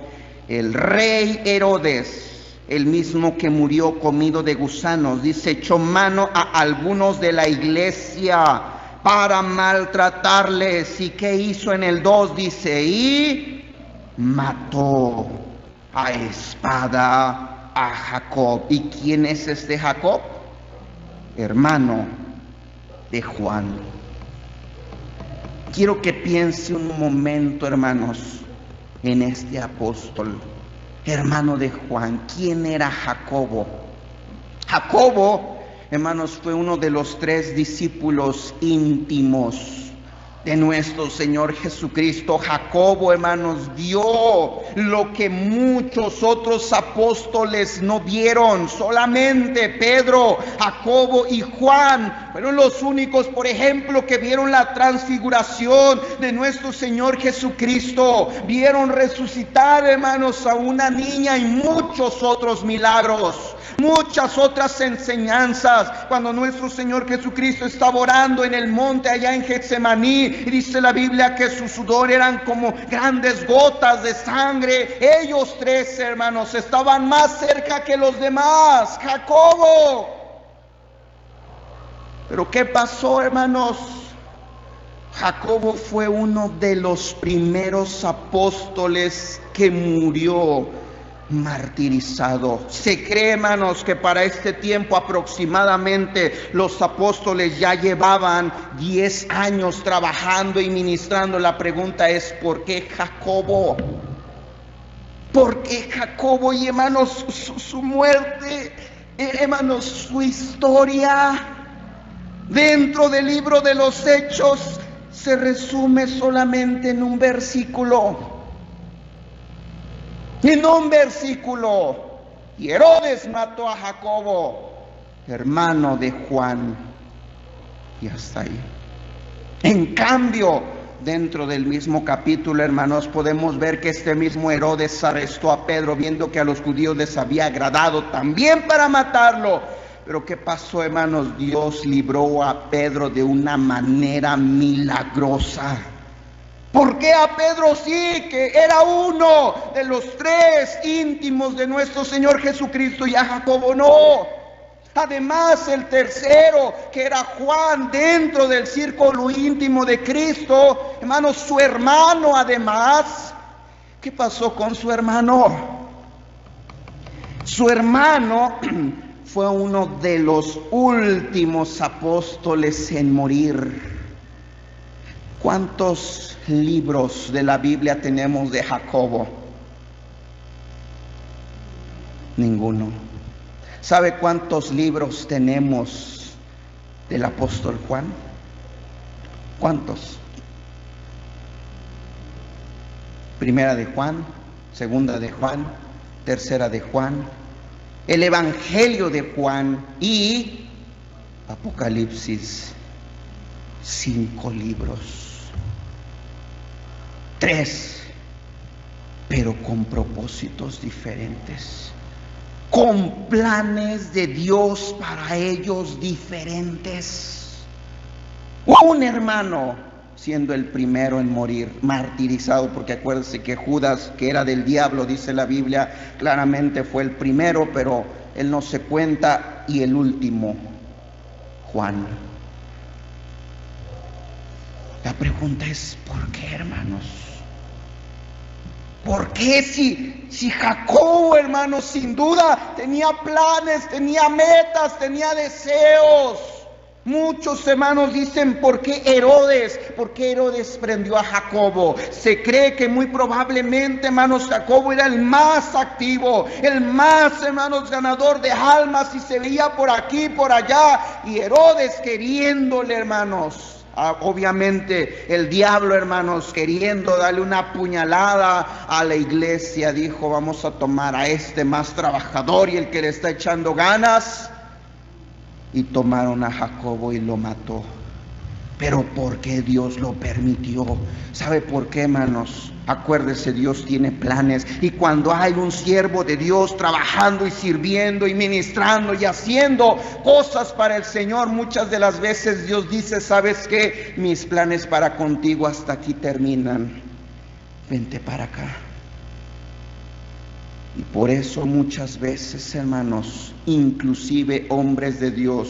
el rey Herodes, el mismo que murió comido de gusanos, dice, echó mano a algunos de la iglesia para maltratarles. ¿Y qué hizo en el 2? Dice, y mató a espada a Jacob. ¿Y quién es este Jacob? Hermano de Juan. Quiero que piense un momento, hermanos, en este apóstol, hermano de Juan. ¿Quién era Jacobo? Jacobo, hermanos, fue uno de los 3 discípulos íntimos de nuestro Señor Jesucristo. Jacobo, hermanos, vio lo que muchos otros apóstoles no vieron. Solamente Pedro, Jacobo y Juan fueron los únicos, por ejemplo, que vieron la transfiguración de nuestro Señor Jesucristo. Vieron resucitar, hermanos, a una niña y muchos otros milagros, muchas otras enseñanzas. Cuando nuestro Señor Jesucristo estaba orando en el monte allá en Getsemaní, y dice la Biblia que su sudor eran como grandes gotas de sangre. Ellos 3, hermanos, estaban más cerca que los demás. Jacobo. Pero ¿qué pasó, hermanos? Jacobo fue uno de los primeros apóstoles que murió martirizado. Se cree, hermanos, que para este tiempo aproximadamente los apóstoles ya llevaban 10 años trabajando y ministrando. La pregunta es, ¿por qué Jacobo? ¿Por qué Jacobo? Y hermanos, su muerte, hermanos, su historia dentro del libro de los Hechos se resume solamente en un versículo. En un versículo. Y Herodes mató a Jacobo, hermano de Juan. Y hasta ahí. En cambio, dentro del mismo capítulo, hermanos, podemos ver que este mismo Herodes arrestó a Pedro, viendo que a los judíos les había agradado también para matarlo. Pero ¿qué pasó, hermanos? Dios libró a Pedro de una manera milagrosa. ¿Por qué a Pedro sí, que era uno de los 3 íntimos de nuestro Señor Jesucristo, y a Jacobo no? Además, el tercero, que era Juan, dentro del círculo íntimo de Cristo, hermanos, su hermano además. ¿Qué pasó con su hermano? Su hermano fue uno de los últimos apóstoles en morir. ¿Cuántos libros de la Biblia tenemos de Jacobo? Ninguno. ¿Sabe cuántos libros tenemos del apóstol Juan? ¿Cuántos? Primera de Juan, segunda de Juan, tercera de Juan, el Evangelio de Juan y Apocalipsis. 5 libros. 3, pero con propósitos diferentes, con planes de Dios para ellos diferentes. Un hermano siendo el primero en morir, martirizado, porque acuérdense que Judas, que era del diablo, dice la Biblia, claramente fue el primero, pero él no se cuenta, y el último, Juan. La pregunta es, ¿por qué, hermanos? ¿Por qué si Jacobo, hermanos, sin duda tenía planes, tenía metas, tenía deseos? Muchos hermanos dicen, ¿por qué Herodes? ¿Por qué Herodes prendió a Jacobo? Se cree que muy probablemente, hermanos, Jacobo era el más activo, el más, hermanos, ganador de almas, y se veía por aquí, por allá, y Herodes queriéndole, hermanos. Obviamente el diablo, hermanos, queriendo darle una puñalada a la iglesia, dijo, vamos a tomar a este más trabajador y el que le está echando ganas, y tomaron a Jacobo y lo mató. Pero ¿por qué Dios lo permitió? ¿Sabe por qué, hermanos? Acuérdese, Dios tiene planes, y cuando hay un siervo de Dios trabajando y sirviendo y ministrando y haciendo cosas para el Señor, muchas de las veces Dios dice, ¿sabes qué? Mis planes para contigo hasta aquí terminan. Vente para acá. Y por eso muchas veces, hermanos, inclusive hombres de Dios,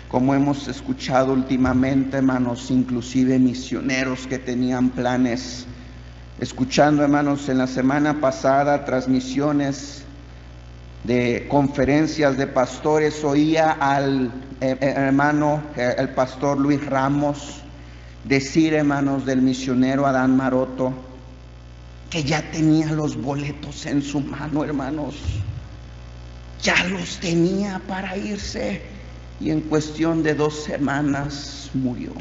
como hemos escuchado últimamente, hermanos, inclusive misioneros que tenían planes, escuchando, hermanos, en la semana pasada transmisiones de conferencias de pastores, oía al hermano, el pastor Luis Ramos, decir, hermanos, del misionero Adán Maroto, que ya tenía los boletos en su mano, hermanos, ya los tenía para irse, y en cuestión de 2 semanas murió.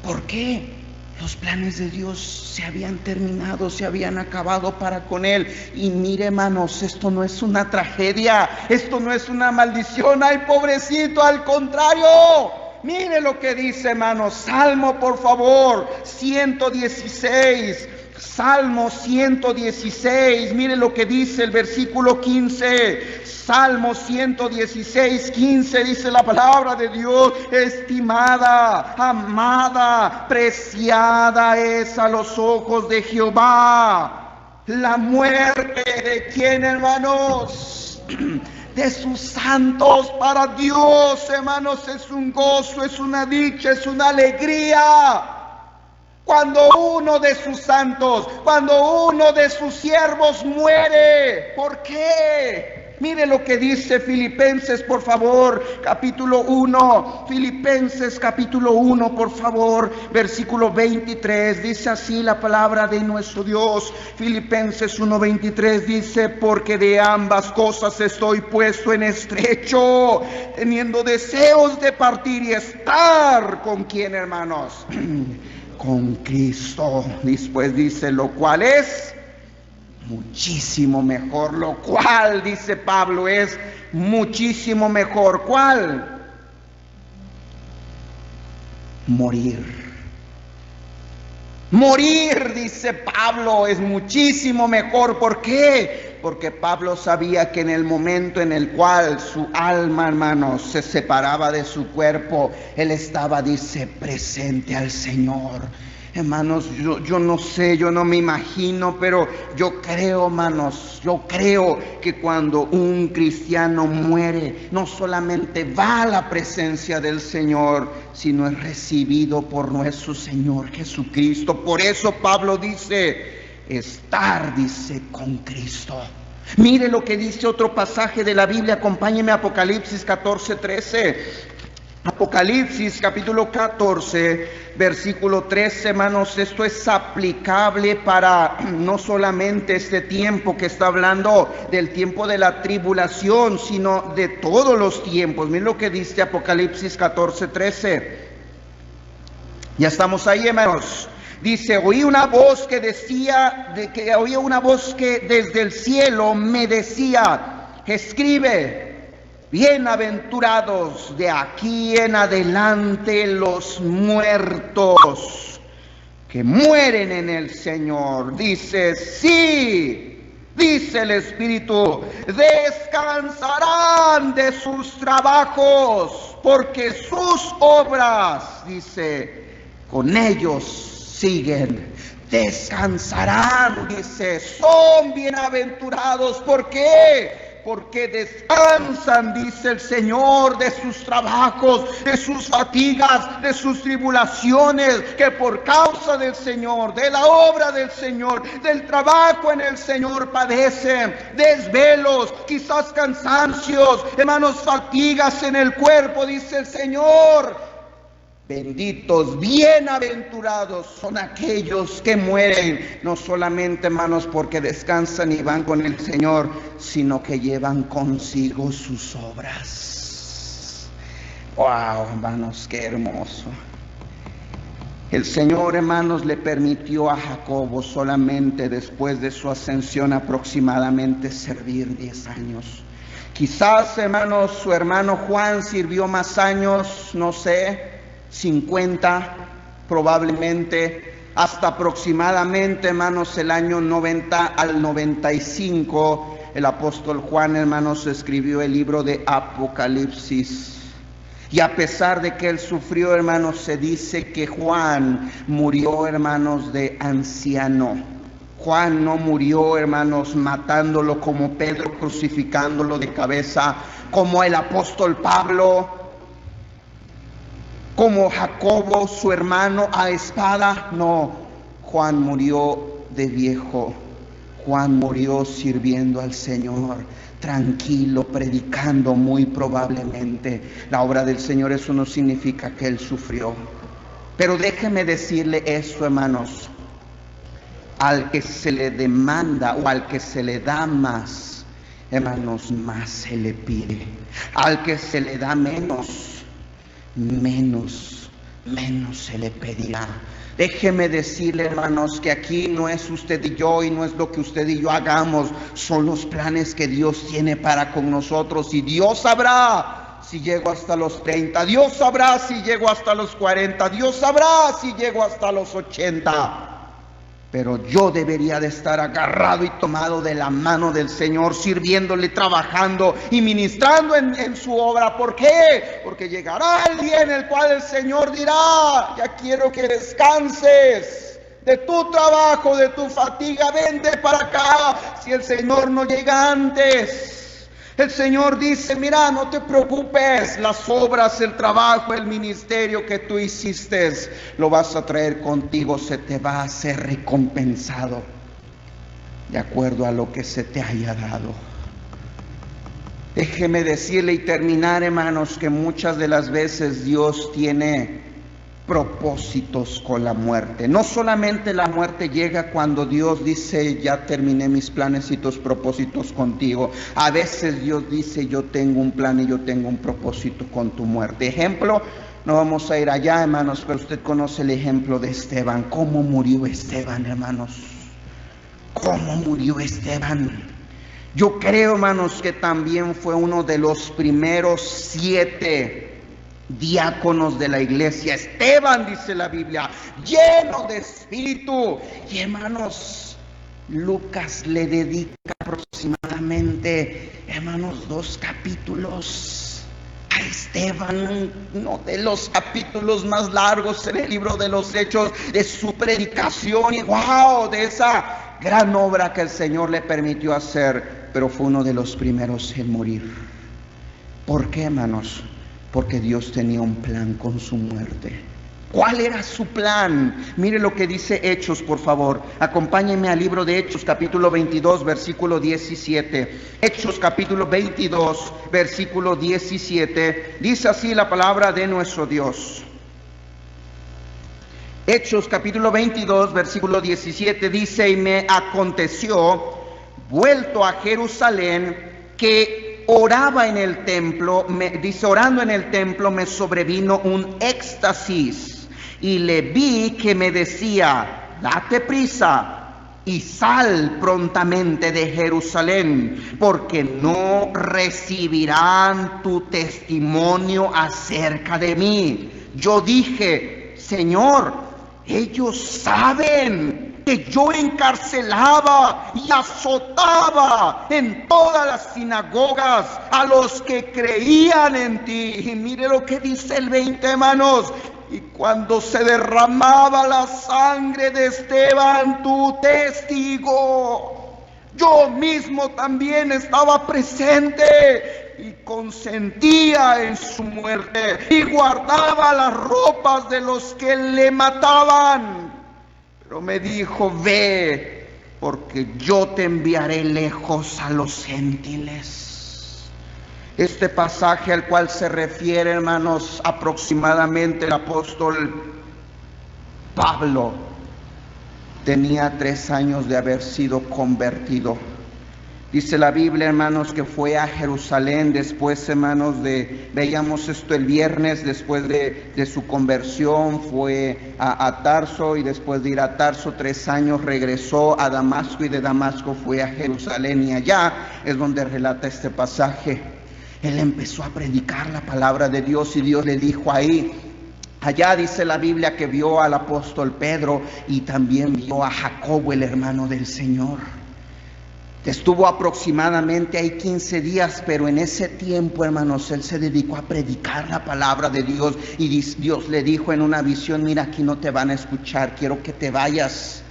¿Por qué? Los planes de Dios se habían terminado, se habían acabado para con él. Y mire, hermanos, esto no es una tragedia, esto no es una maldición, ay pobrecito, al contrario. Mire lo que dice, hermanos, Salmo, por favor, 116. Salmo 116, mire lo que dice el versículo 15. Salmo 116, 15 dice la palabra de Dios: estimada, amada, preciada es a los ojos de Jehová la muerte de ¿quién, hermanos? De sus santos. Para Dios, hermanos, es un gozo, es una dicha, es una alegría cuando uno de sus santos, cuando uno de sus siervos muere. ¿Por qué? Mire lo que dice Filipenses, por favor, capítulo 1. Filipenses capítulo 1, por favor, versículo 23. Dice así la palabra de nuestro Dios. Filipenses 1:23 dice: porque de ambas cosas estoy puesto en estrecho, teniendo deseos de partir y estar con ¿quién, hermanos? Con Cristo. Después dice, lo cual es muchísimo mejor. Lo cual, dice Pablo, es muchísimo mejor. ¿Cuál? Morir. Morir, dice Pablo, es muchísimo mejor. ¿Por qué? Porque Pablo sabía que en el momento en el cual su alma, hermanos, se separaba de su cuerpo, él estaba, dice, presente al Señor. Hermanos, yo no sé, yo no me imagino, pero yo creo, hermanos, yo creo que cuando un cristiano muere, no solamente va a la presencia del Señor, sino es recibido por nuestro Señor Jesucristo. Por eso Pablo dice, estar, dice, con Cristo. Mire lo que dice otro pasaje de la Biblia, acompáñeme a Apocalipsis 14:13. Apocalipsis capítulo 14, versículo 13, hermanos, esto es aplicable para no solamente este tiempo que está hablando del tiempo de la tribulación, sino de todos los tiempos. Miren lo que dice Apocalipsis 14:13. Ya estamos ahí, hermanos. Dice, oí una voz que desde el cielo me decía, escribe, bienaventurados de aquí en adelante los muertos que mueren en el Señor. Dice, sí, dice el Espíritu, descansarán de sus trabajos, porque sus obras, dice, con ellos siguen. Descansarán, dice, son bienaventurados. ¿Por qué? Porque descansan, dice el Señor, de sus trabajos, de sus fatigas, de sus tribulaciones, que por causa del Señor, de la obra del Señor, del trabajo en el Señor padecen desvelos, quizás cansancios, hermanos, fatigas en el cuerpo, dice el Señor. Benditos, bienaventurados son aquellos que mueren, no solamente, hermanos, porque descansan y van con el Señor, sino que llevan consigo sus obras. Wow, hermanos, qué hermoso. El Señor, hermanos, le permitió a Jacobo solamente después de su ascensión aproximadamente servir 10 años. Quizás, hermanos, su hermano Juan sirvió más años, no sé, 50 probablemente, hasta aproximadamente, hermanos, el año 90 al 95, el apóstol Juan, hermanos, escribió el libro de Apocalipsis. Y a pesar de que él sufrió, hermanos, se dice que Juan murió, hermanos, de anciano. Juan no murió, hermanos, matándolo como Pedro, crucificándolo de cabeza, como el apóstol Pablo, como Jacobo, su hermano, a espada. No, Juan murió de viejo. Juan murió sirviendo al Señor, tranquilo, predicando muy probablemente la obra del Señor. Eso no significa que él sufrió. Pero déjeme decirle esto, hermanos. Al que se le demanda o al que se le da más, hermanos, más se le pide. Al que se le da menos se le pedirá. Déjeme decirle, hermanos, que aquí no es usted y yo, y no es lo que usted y yo hagamos, son los planes que Dios tiene para con nosotros. Y Dios sabrá si llego hasta los 30, Dios sabrá si llego hasta los 40, Dios sabrá si llego hasta los 80. Pero yo debería de estar agarrado y tomado de la mano del Señor, sirviéndole, trabajando y ministrando en su obra. ¿Por qué? Porque llegará el día en el cual el Señor dirá, ya quiero que descanses de tu trabajo, de tu fatiga, vente para acá. Si el Señor no llega antes, el Señor dice, mira, no te preocupes, las obras, el trabajo, el ministerio que tú hiciste, lo vas a traer contigo, se te va a ser recompensado de acuerdo a lo que se te haya dado. Déjeme decirle y terminar, hermanos, que muchas de las veces Dios tiene propósitos con la muerte. No solamente la muerte llega cuando Dios dice, ya terminé mis planes y tus propósitos contigo. A veces Dios dice, yo tengo un plan y yo tengo un propósito con tu muerte. Ejemplo, no vamos a ir allá, hermanos, pero usted conoce el ejemplo de Esteban. ¿Cómo murió Esteban, hermanos? ¿Cómo murió Esteban? Yo creo, hermanos, que también fue uno de los primeros 7 diáconos de la iglesia. Esteban, dice la Biblia, lleno de espíritu. Y hermanos, Lucas le dedica aproximadamente, hermanos, 2 capítulos a Esteban, uno de los capítulos más largos en el libro de los Hechos, de su predicación y wow, de esa gran obra que el Señor le permitió hacer, pero fue uno de los primeros en morir. ¿Por qué, hermanos? Porque Dios tenía un plan con su muerte. ¿Cuál era su plan? Mire lo que dice Hechos, por favor. Acompáñenme al libro de Hechos, capítulo 22, versículo 17. Hechos, capítulo 22, versículo 17. Dice así la palabra de nuestro Dios. Hechos, capítulo 22, versículo 17, dice: y me aconteció, vuelto a Jerusalén, que oraba en el templo, orando en el templo, me sobrevino un éxtasis. Y le vi que me decía: date prisa y sal prontamente de Jerusalén, porque no recibirán tu testimonio acerca de mí. Yo dije: Señor, ellos saben que yo encarcelaba y azotaba en todas las sinagogas a los que creían en ti. Y mire lo que dice el 20, hermanos: y cuando se derramaba la sangre de Esteban, tu testigo, yo mismo también estaba presente y consentía en su muerte y guardaba las ropas de los que le mataban. Pero me dijo: ve, porque yo te enviaré lejos a los gentiles. Este pasaje al cual se refiere, hermanos, aproximadamente el apóstol Pablo tenía 3 años de haber sido convertido. Dice la Biblia, hermanos, que fue a Jerusalén después, hermanos, veíamos esto el viernes, después de su conversión, fue a Tarso, y después de ir a Tarso 3 años regresó a Damasco, y de Damasco fue a Jerusalén, y allá es donde relata este pasaje. Él empezó a predicar la palabra de Dios y Dios le dijo ahí. Allá dice la Biblia que vio al apóstol Pedro y también vio a Jacobo, el hermano del Señor. Estuvo aproximadamente ahí 15 días, pero en ese tiempo, hermanos, él se dedicó a predicar la palabra de Dios. Y Dios le dijo en una visión: mira, aquí no te van a escuchar, quiero que te vayas.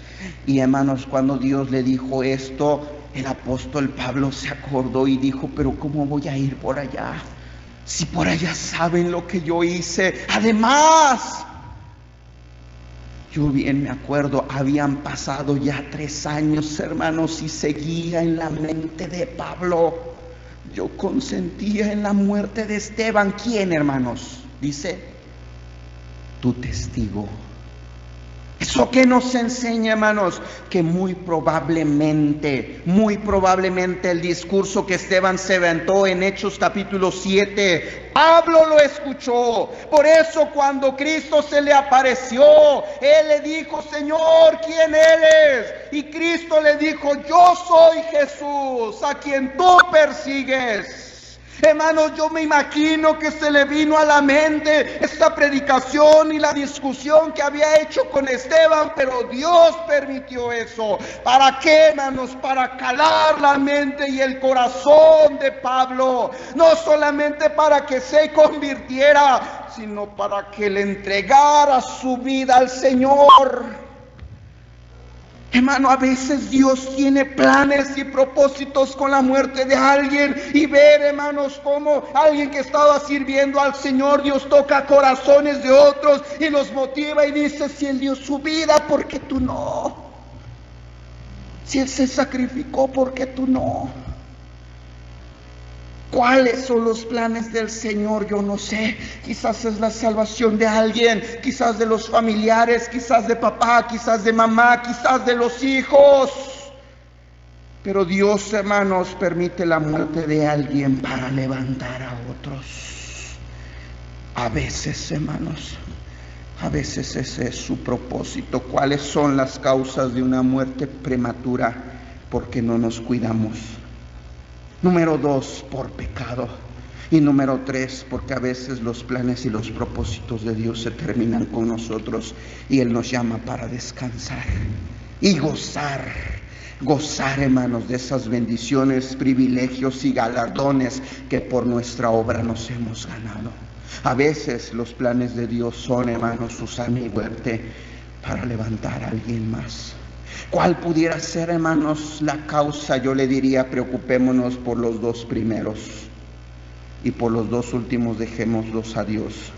Y hermanos, cuando Dios le dijo esto, el apóstol Pablo se acordó y dijo: pero ¿cómo voy a ir por allá? Si por allá saben lo que yo hice. Además, yo bien me acuerdo, habían pasado ya 3 años, hermanos, y seguía en la mente de Pablo. Yo consentía en la muerte de Esteban. ¿Quién, hermanos? Dice: tu testigo. ¿Eso qué nos enseña, hermanos? Que muy probablemente el discurso que Esteban se aventó en Hechos capítulo 7, Pablo lo escuchó. Por eso cuando Cristo se le apareció, él le dijo: Señor, ¿quién eres? Y Cristo le dijo: yo soy Jesús, a quien tú persigues. Hermanos, yo me imagino que se le vino a la mente esta predicación y la discusión que había hecho con Esteban, pero Dios permitió eso. ¿Para qué, hermanos? Para calar la mente y el corazón de Pablo. No solamente para que se convirtiera, sino para que le entregara su vida al Señor. Hermano, a veces Dios tiene planes y propósitos con la muerte de alguien, y ver, hermanos, cómo alguien que estaba sirviendo al Señor, Dios toca corazones de otros y los motiva y dice: si Él dio su vida, ¿por qué tú no? Si Él se sacrificó, ¿por qué tú no? ¿Cuáles son los planes del Señor? Yo no sé. Quizás es la salvación de alguien, quizás de los familiares, quizás de papá, quizás de mamá, quizás de los hijos. Pero Dios, hermanos, permite la muerte de alguien para levantar a otros. A veces, hermanos, a veces ese es su propósito. ¿Cuáles son las causas de una muerte prematura? Porque no nos cuidamos. Número 2, por pecado. Y número 3, porque a veces los planes y los propósitos de Dios se terminan con nosotros y Él nos llama para descansar y gozar gozar, hermanos, de esas bendiciones, privilegios y galardones que por nuestra obra nos hemos ganado. A veces los planes de Dios son, hermanos, usar mi muerte para levantar a alguien más. ¿Cuál pudiera ser, hermanos, la causa? Yo le diría, preocupémonos por los dos primeros y por los dos últimos dejémoslos a Dios.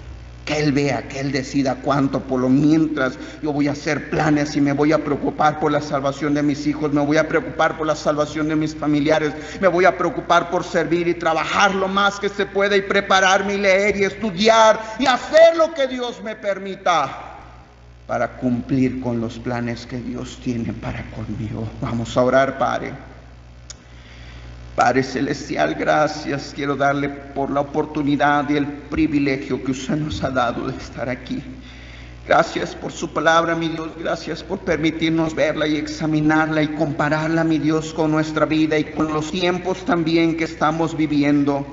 Que Él vea, que Él decida cuánto. Por lo mientras yo voy a hacer planes y me voy a preocupar por la salvación de mis hijos, me voy a preocupar por la salvación de mis familiares, me voy a preocupar por servir y trabajar lo más que se pueda y prepararme y leer y estudiar y hacer lo que Dios me permita para cumplir con los planes que Dios tiene para conmigo. Vamos a orar, Padre. Padre Celestial, gracias. Quiero darle por la oportunidad y el privilegio que usted nos ha dado de estar aquí. Gracias por su palabra, mi Dios. Gracias por permitirnos verla y examinarla y compararla, mi Dios, con nuestra vida y con los tiempos también que estamos viviendo.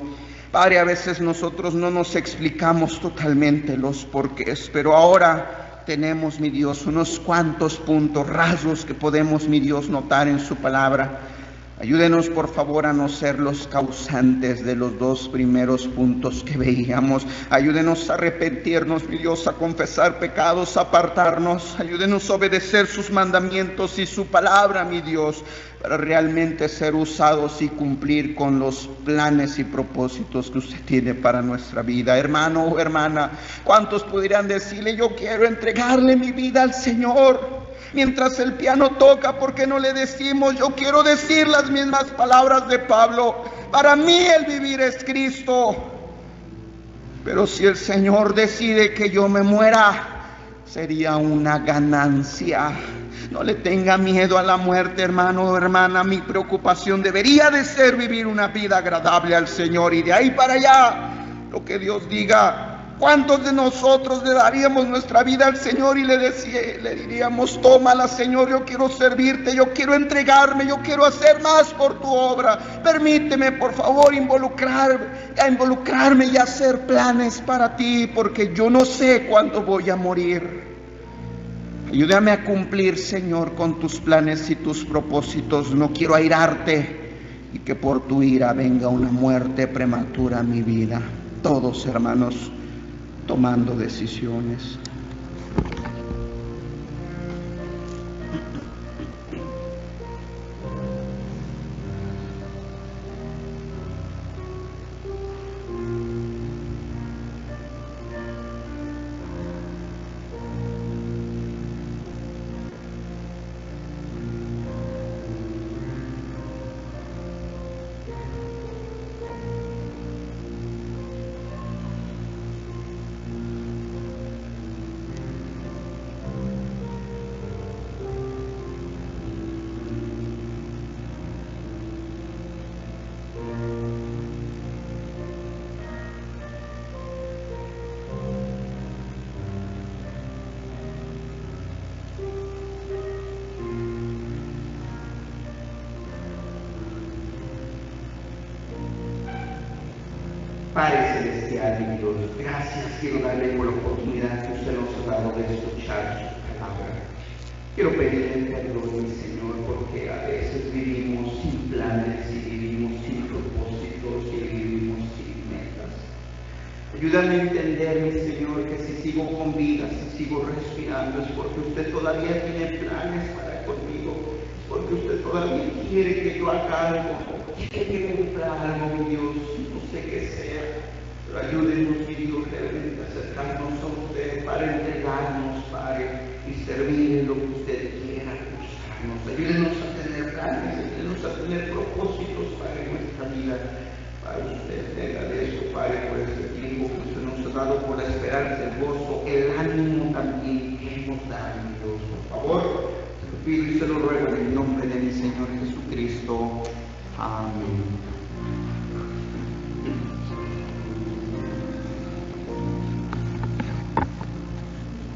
Padre, a veces nosotros no nos explicamos totalmente los porqués, pero ahora tenemos, mi Dios, unos cuantos puntos, rasgos que podemos, mi Dios, notar en su palabra. Ayúdenos, por favor, a no ser los causantes de los dos primeros puntos que veíamos. Ayúdenos a arrepentirnos, mi Dios, a confesar pecados, a apartarnos. Ayúdenos a obedecer sus mandamientos y su palabra, mi Dios, para realmente ser usados y cumplir con los planes y propósitos que usted tiene para nuestra vida. Hermano o hermana, ¿cuántos pudieran decirle: yo quiero entregarle mi vida al Señor? Mientras el piano toca, ¿por qué no le decimos: yo quiero decir las mismas palabras de Pablo? Para mí el vivir es Cristo. Pero si el Señor decide que yo me muera, sería una ganancia. No le tenga miedo a la muerte, hermano o hermana. Mi preocupación debería de ser vivir una vida agradable al Señor, y de ahí para allá, lo que Dios diga. ¿Cuántos de nosotros le daríamos nuestra vida al Señor y le diríamos: tómala, Señor, yo quiero servirte, yo quiero entregarme, yo quiero hacer más por tu obra? Permíteme, por favor, involucrarme y hacer planes para ti, porque yo no sé cuándo voy a morir. Ayúdame a cumplir, Señor, con tus planes y tus propósitos. No quiero airarte y que por tu ira venga una muerte prematura a mi vida. Todos, hermanos, tomando decisiones. Padre Celestial y Dios, gracias. Quiero darle por la oportunidad que usted nos ha dado de escuchar su palabra. Quiero pedirle perdón, mi Señor, porque a veces vivimos sin planes y vivimos sin propósitos y vivimos sin metas. Ayúdame a entender, mi Señor, que si sigo con vida, si sigo respirando, es porque usted todavía tiene planes para conmigo, es porque usted todavía quiere que yo haga algo, quiere que cumpla algo, mi Dios. No sé qué sea, pero ayúdenos, mi Dios, realmente a acercarnos a usted para entregarnos, Padre, y servir en lo que usted quiera usarnos. Ayúdenos a tener planes, ayúdenos a tener propósitos para nuestra vida. Para usted, te agradezco, Padre, por este tiempo que usted nos ha dado, por la esperanza, el gozo, el ánimo también que hemos dado, mi Dios. Por favor, te lo pido y se lo ruego en el nombre de mi Señor Jesucristo. Amén.